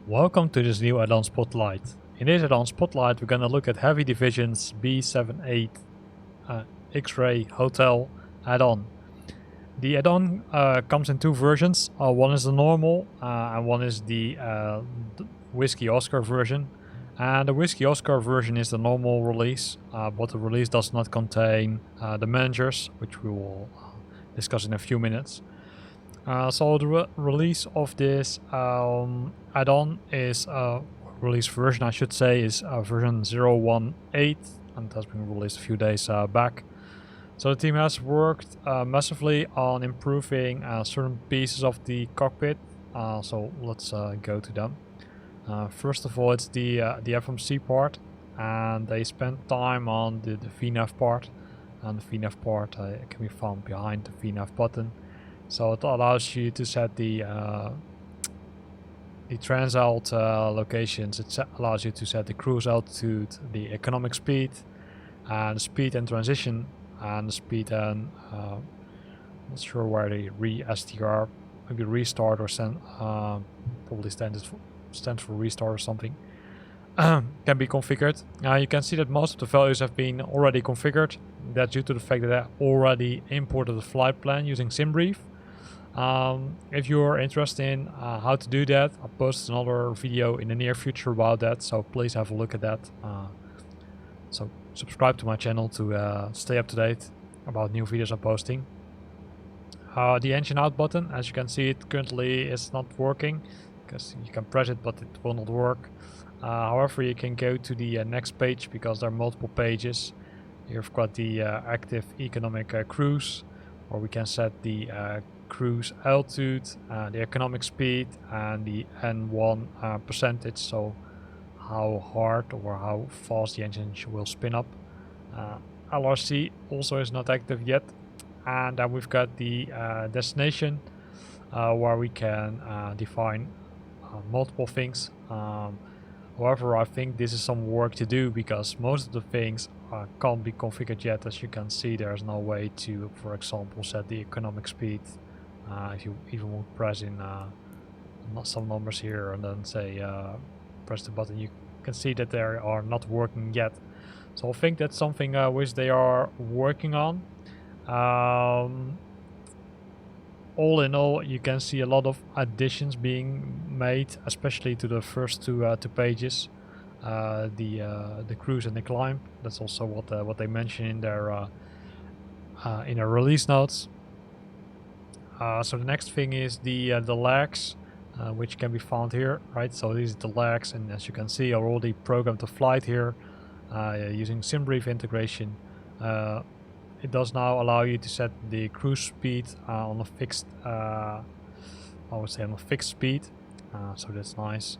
Welcome to this new Addon Spotlight. In this Addon Spotlight we're gonna look at Heavy Divisions B78XH Hotel add-on. The add-on comes in two versions. One is the normal and one is the Whiskey Oscar version. And the Whiskey Oscar version is the normal release, but the release does not contain the managers, which we will discuss in a few minutes. So the release of this add-on is release version, I should say, is version 0.18, and it has been released a few days back. So the team has worked massively on improving certain pieces of the cockpit. So let's go to them. First of all, it's the FMC part, and they spent time on the VNAV part, and the VNAV part can be found behind the VNAV button. So it allows you to set the transalte locations. It allows you to set the cruise altitude, the economic speed, and the speed and transition, and the speed and not sure where the re-STR, maybe restart or probably stands for restart or something. Can be configured. You can see that most of the values have been already configured. That's due to the fact that I already imported the flight plan using SimBrief. If you're interested in how to do that, I'll post another video in the near future about that, so please have a look at that. So subscribe to my channel to stay up to date about new videos I'm posting. The engine out button, as you can see, it currently is not working because you can press it but it will not work. However, you can go to the next page because there are multiple pages. You've got the active economic cruise, where we can set the cruise altitude, the economic speed, and the N1 percentage, so how hard or how fast the engine will spin up. LRC also is not active yet. And then we've got the destination, where we can define multiple things. However, I think this is some work to do because most of the things can't be configured yet. As you can see, there's no way to, for example, set the economic speed. If you even would press in some numbers here and then say press the button, you can see that they are not working yet. So I think that's something which they are working on. All in all, you can see a lot of additions being made, especially to the first two pages, the cruise and the climb. That's also what they mention in their release notes. So the next thing is the lags, which can be found here, right? So these are the lags, and as you can see, I already programmed the flight here using SimBrief integration. It does now allow you to set the cruise speed on a fixed, I would say on a fixed speed, so that's nice.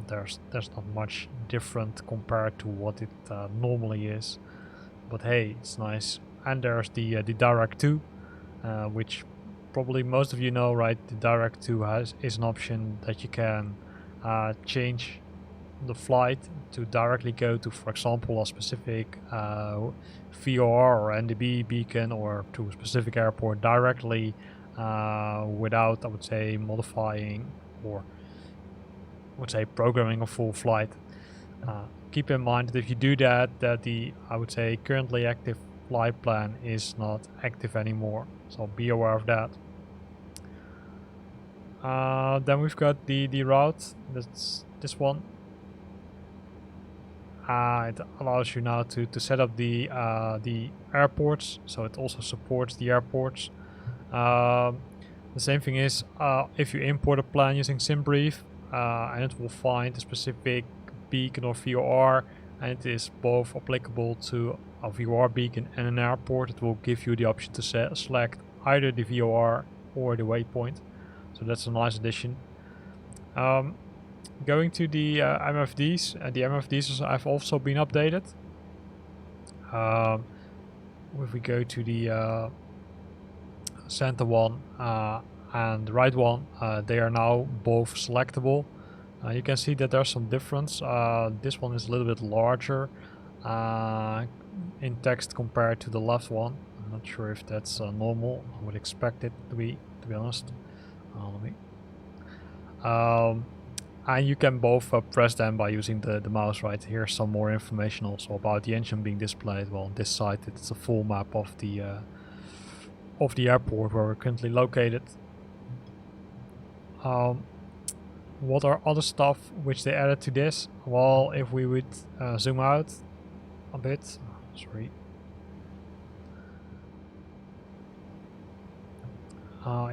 There's not much different compared to what it normally is, but hey, it's nice. And there's the Direct to, which probably most of you know, right? The Direct to is an option that you can change the flight to directly go to, for example, a specific VOR or NDB beacon, or to a specific airport directly without, I would say, modifying or I would say programming a full flight. Keep in mind that if you do that, the, I would say, currently active flight plan is not active anymore, so be aware of that. Then we've got the route, that's this one. It allows you now to set up the airports, so it also supports the airports. The same thing is if you import a plan using SimBrief, and it will find a specific beacon or VOR, and it is both applicable to a VOR beacon and an airport, it will give you the option to select either the VOR or the waypoint. So that's a nice addition. Going to the Mfds, the Mfds have also been updated. If we go to the center one and the right one, they are now both selectable. You can see that there's some difference. This one is a little bit larger in text compared to the left one. I'm not sure if that's normal. I would expect it to be honest. Let me And you can both press them by using the mouse. Right, here's some more information also about the engine being displayed. Well, on this side it's a full map of the airport where we're currently located. What are other stuff which they added to this? Well, if we would zoom out a bit, sorry.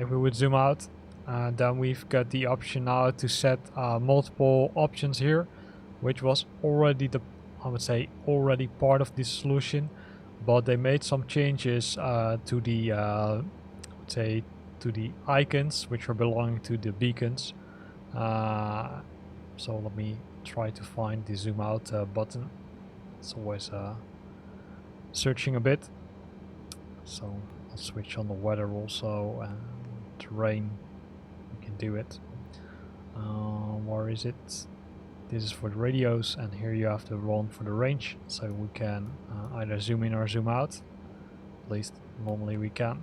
If we would zoom out, then we've got the option now to set multiple options here, which was already I would say already part of this solution, but they made some changes to the I would say to the icons which are belonging to the beacons. So let me try to find the zoom out button. It's always searching a bit. So I'll switch on the weather also and terrain. We can do it. Where is it? This is for the radios, and here you have the one for the range. So we can either zoom in or zoom out. At least normally we can.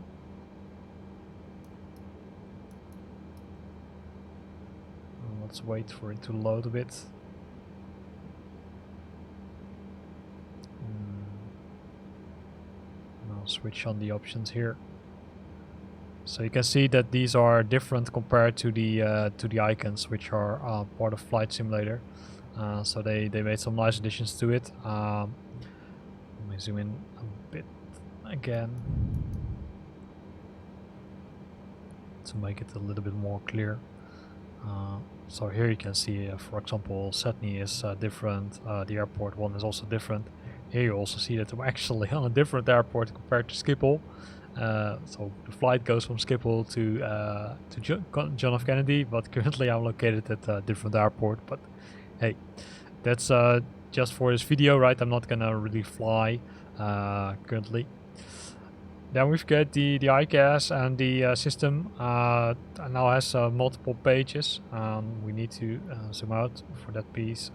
Let's wait for it to load a bit. I'll switch on the options here. So you can see that these are different compared to the icons, which are part of Flight Simulator. So they made some nice additions to it. Let me zoom in a bit again to make it a little bit more clear. So here you can see, for example, Sydney is different. The airport one is also different. Here you also see that I'm actually on a different airport compared to Schiphol. So the flight goes from Schiphol to John F. Kennedy, but currently I'm located at a different airport. But hey, that's just for this video, right? I'm not gonna really fly currently. Then we've got the ICAS, and the system now has multiple pages. We need to zoom out for that piece.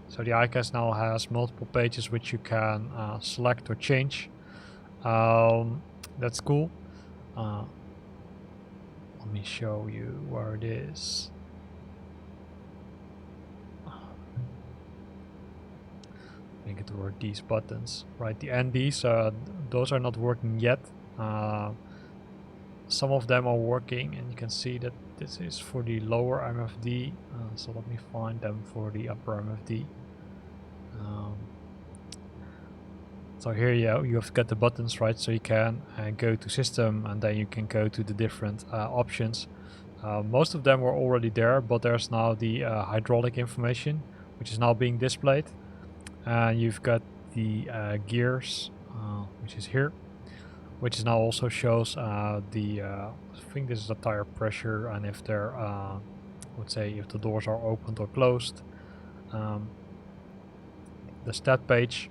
So the ICAS now has multiple pages which you can select or change. That's cool. Let me show you where it is. I think it were these buttons, right? The NDs, those are not working yet. Some of them are working, and you can see that this is for the lower MFD. So let me find them for the upper MFD. So here you've got the buttons, right? So you can go to system, and then you can go to the different options. Most of them were already there, but there's now the hydraulic information, which is now being displayed. And you've got the gears, which is here, which is now also shows I think this is the tire pressure, and if they're, I would say, if the doors are opened or closed. The stat page,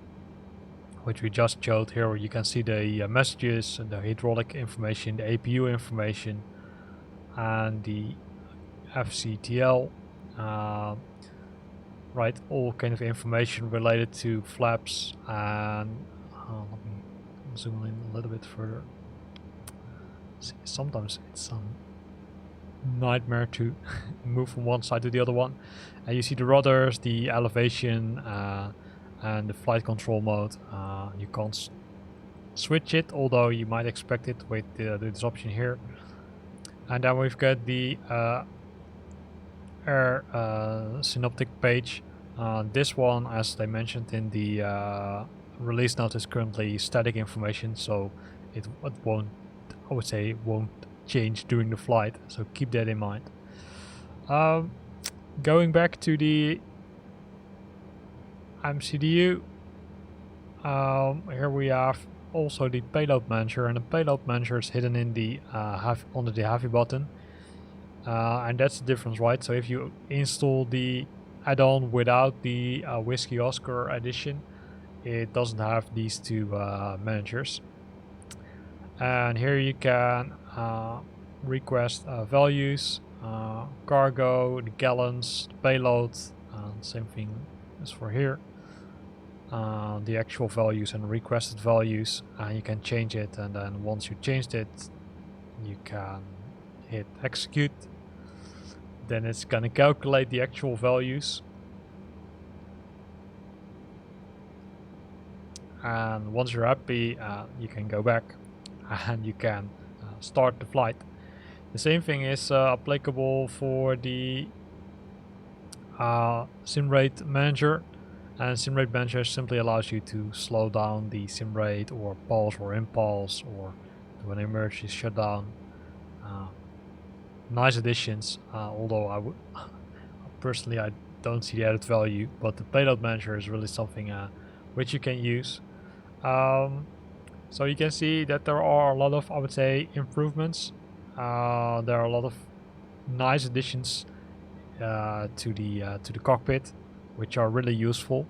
which we just showed here, where you can see the messages and the hydraulic information, the APU information, and the FCTL, right, all kind of information related to flaps. And let me zoom in a little bit further. See, sometimes it's nightmare to move from one side to the other one. And you see the rudders, the elevation, and the flight control mode. You can't switch it, although you might expect it with this option here. And then we've got the air Synoptic Page. This one, as they mentioned in the release note, is currently static information, so it won't, I would say, it won't change during the flight, so keep that in mind. Going back to the MCDU, here we have also the Payload Manager, and the Payload Manager is hidden in the under the Heavy button, and that's the difference, right? So if you install the add-on without the Whiskey Oscar edition, it doesn't have these two managers. And here you can request values, cargo, the gallons, the payload, same thing as for here. The actual values and requested values, and you can change it, and then once you changed it, you can hit execute. then it's going to calculate the actual values. And once you're happy, you can go back and you can start the flight. The same thing is applicable for the sim rate manager, and sim rate manager simply allows you to slow down the sim rate or pulse or impulse or do an emergency shutdown. Nice additions, although personally I don't see the added value, but the payload manager is really something which you can use. So you can see that there are a lot of, I would say, improvements. There are a lot of nice additions to the cockpit, which are really useful.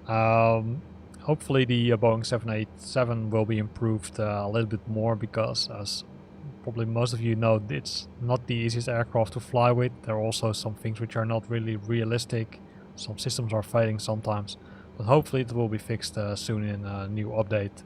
Hopefully the Boeing 787 will be improved a little bit more, because as probably most of you know, it's not the easiest aircraft to fly with. There are also some things which are not really realistic. Some systems are failing sometimes, but hopefully it will be fixed soon in a new update.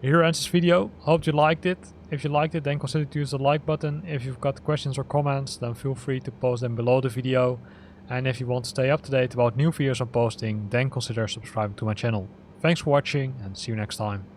Here ends this video. Hope you liked it. If you liked it, then consider to use the like button. If you've got questions or comments, then feel free to post them below the video. And if you want to stay up to date about new videos I'm posting, then consider subscribing to my channel. Thanks for watching and see you next time.